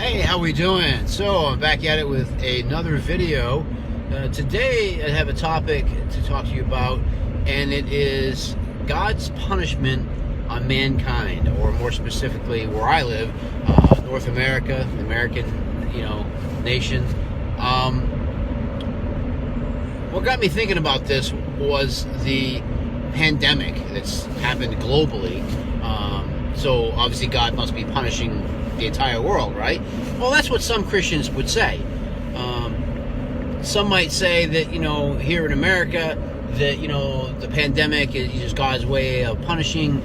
Hey, how we doing? So I'm back at it with another video. Today I have a topic to talk to you about, and it is God's punishment on mankind, or more specifically where I live, North America, the American, nation. What got me thinking about this was the pandemic that's happened globally. So obviously God must be punishing the entire world, right? Well, that's what some Christians would say. Some might say that, here in America, that, the pandemic is just God's way of punishing,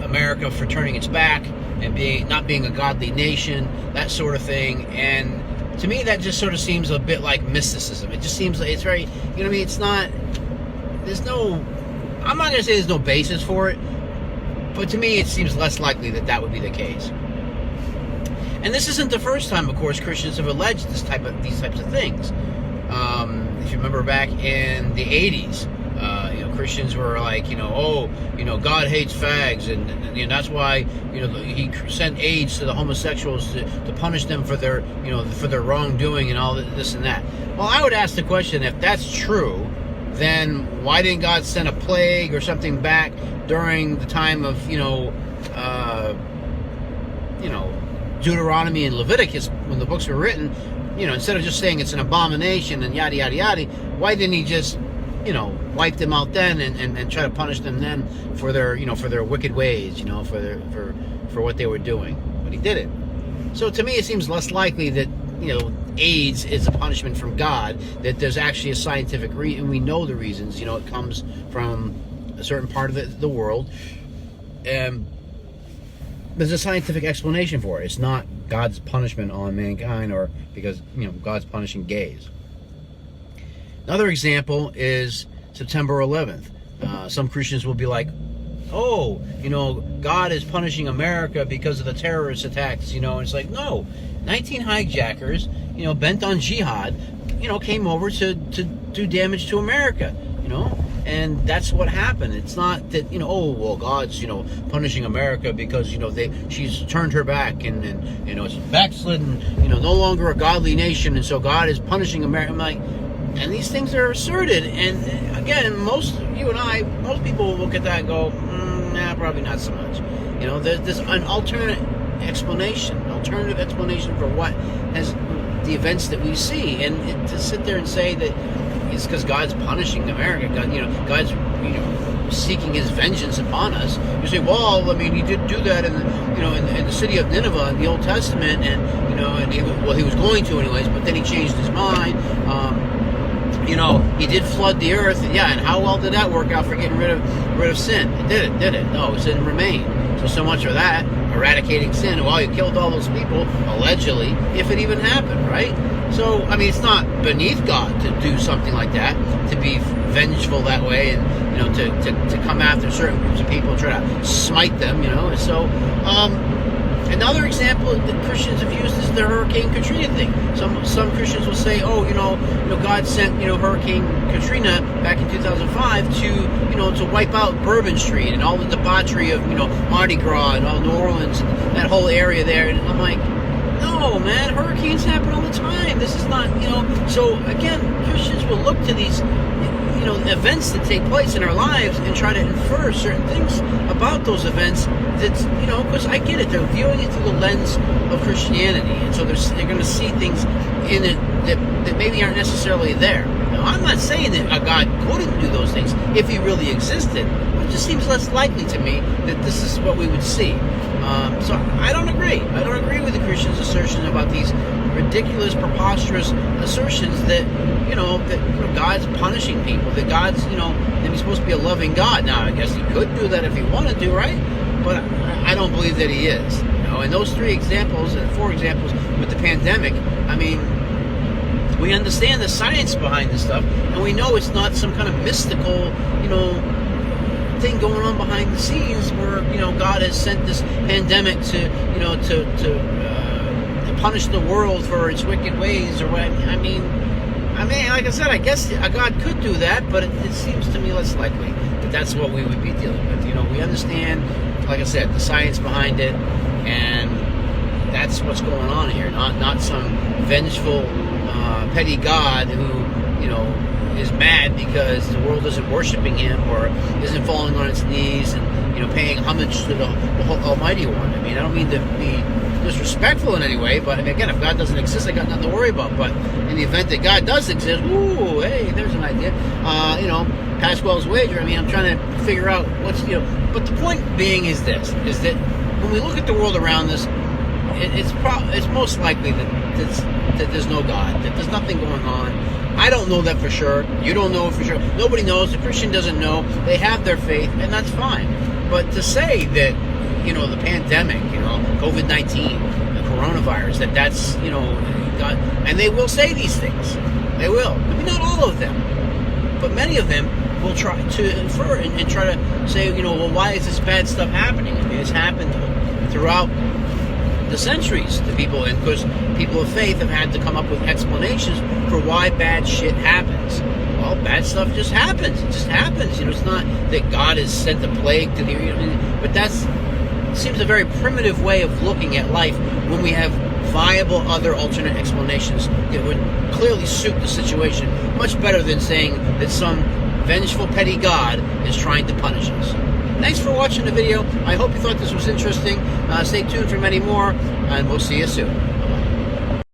America for turning its back and not being a godly nation, that sort of thing. And to me, that just sort of seems a bit like mysticism. It just seems like it's very, it's not, I'm not going to say there's no basis for it, but to me, it seems less likely that that would be the case. And this isn't the first time, of course, Christians have alleged these types of things. If you remember back in the 80s, Christians were like, God hates fags, and that's why, he sent AIDS to the homosexuals to punish them for their, for their wrongdoing and all this and that. Well, I would ask the question, if that's true, then why didn't God send a plague or something back during the time of, Deuteronomy and Leviticus, when the books were written? Instead of just saying it's an abomination and yada, yada, yada, why didn't he just, wipe them out then and try to punish them then for their, for their wicked ways, for what they were doing? But he didn't. So to me, it seems less likely that, AIDS is a punishment from God, that there's actually a scientific reason. We know the reasons. It comes from a certain part of the world, and there's a scientific explanation for it. It's not God's punishment on mankind, or because God's punishing gays. Another example is September 11th. Some Christians will be like, oh, God is punishing America because of the terrorist attacks, and it's like, no, 19 hijackers, bent on jihad, came over to do damage to America, and that's what happened. It's not that, God's, punishing America because, she's turned her back and it's backslidden, no longer a godly nation, and so God is punishing America. I'm like, and these things are asserted, and again, most people will look at that and go, nah, probably not so much. There's an alternative explanation for what has the events that we see, and to sit there and say that it's because God's punishing America, God's seeking His vengeance upon us. You say, well, He did do that in the city of Nineveh in the Old Testament, and he was going to anyways, but then He changed His mind. He did flood the earth, and how well did that work out for getting rid of sin? It didn't. No, sin remained. So much for that, eradicating sin. Well, you killed all those people, allegedly, if it even happened, right? So, it's not beneath God to do something like that, to be vengeful that way, and, to come after certain groups of people, try to smite them, So, another example that Christians have used is the Hurricane Katrina thing. Some Christians will say, God sent, Hurricane Katrina back in 2005 to wipe out Bourbon Street and all the debauchery of, Mardi Gras and all New Orleans and that whole area there. And I'm like, no, man, hurricanes happen all the time. This is not, So again, Christians will look to these, events that take place in our lives and try to infer certain things about those events. That's, because I get it, they're viewing it through the lens of Christianity, and so they're going to see things in it that maybe aren't necessarily there. Now, I'm not saying that a God couldn't do those things if He really existed. It just seems less likely to me that this is what we would see. So I don't agree. I don't agree with the Christians' assertion about these ridiculous, preposterous assertions that, that God's punishing people, that God's, that He's supposed to be a loving God. Now, I guess He could do that if He wanted to, right? But I don't believe that He is. And those 3 examples and 4 examples with the pandemic, we understand the science behind this stuff, and we know it's not some kind of mystical, thing going on behind the scenes where, God has sent this pandemic to punish the world for its wicked ways, or what. Like I said, I guess God could do that, but it seems to me less likely that that's what we would be dealing with. We understand, like I said, the science behind it, and That's what's going on here. Not some vengeful, petty God who, is mad because the world isn't worshiping him or isn't falling on its knees and, paying homage to the Almighty One. I mean, I don't mean to be disrespectful in any way, but I mean, again, if God doesn't exist, I got nothing to worry about. But in the event that God does exist, ooh, hey, there's an idea. Pasquale's wager. I mean, I'm trying to figure out what's, but the point being is this, is that when we look at the world around us, it's most likely that there's no God, that there's nothing going on. I don't know that for sure. You don't know for sure. Nobody knows. The Christian doesn't know. They have their faith, and that's fine. But to say that, the pandemic, COVID-19, the coronavirus, that's, God, and they will say these things. They will. I mean, not all of them, but many of them will try to infer and try to say, well, why is this bad stuff happening? I mean, it's happened throughout the centuries to people, and because people of faith have had to come up with explanations for why bad shit happens. Well, bad stuff just happens. It just happens. It's not that God has sent a plague to the but that's seems a very primitive way of looking at life when we have viable other alternate explanations that would clearly suit the situation much better than saying that some vengeful petty God is trying to punish us. Thanks for watching the video. I hope you thought this was interesting. Stay tuned for many more, and we'll see you soon. Bye-bye.